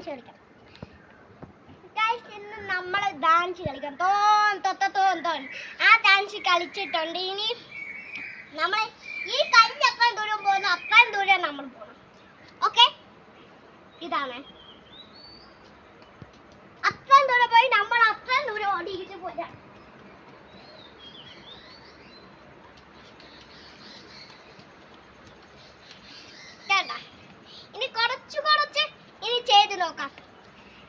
Dance കളിക്കാം. ഇന്ന് നമ്മൾ ഡാൻസ് കളിക്കാം. തോൻ ആ ഡാൻസ് കളിച്ചിട്ടുണ്ട്. ഇനി നമ്മൾ ഈ കല്ല് എത്രയും ദൂരം പോകുന്നു അത്രയും ദൂരം നമ്മൾ പോകണം. ഓക്കെ, ഇതാണ് അത്രയും ദൂരം പോയി നമ്മൾ അത്രയും ദൂരം ഓടിയിട്ട് പോരാ. ഇനി കുറച്ച് ഇനി ചെയ്ത് നോക്കാം.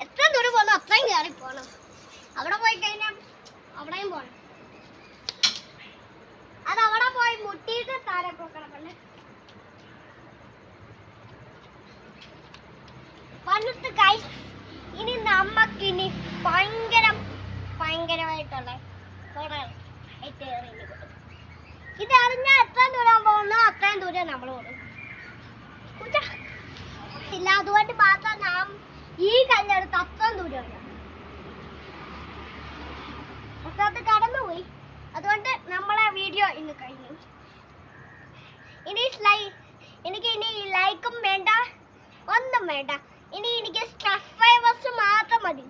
എത്ര ദൂരം പോകണം അത്രയും കയറി പോകണം. അവിടെ പോയി കഴിഞ്ഞാൽ അവിടെയും പോകണം. അത് അവിടെ പോയി മുട്ടിയിട്ട് താഴെ പോക്കണല്ലേ. വന്നിട്ട് കൈ ഇനി നമുക്കിനി ഭയങ്കരമായിട്ടുള്ള ഇത് അറിഞ്ഞാൽ എത്ര ദൂരം പോകുന്നോ അത്രയും ദൂരം നമ്മൾ പോകും. ഇല്ല, അതുകൊണ്ട് മാത്രം നാം ഈ കല്ലെടുത്ത് അത്രയും ദൂരമില്ല. അത് കടന്നുപോയി. അതുകൊണ്ട് നമ്മളെ വീഡിയോ ഇന്ന് കഴിഞ്ഞു. എനിക്ക് ഇനി ലൈക്കും വേണ്ട, ഒന്നും വേണ്ട. ഇനി എനിക്ക് സബ്സ്ക്രൈബേഴ്സ് മാത്രം മതി.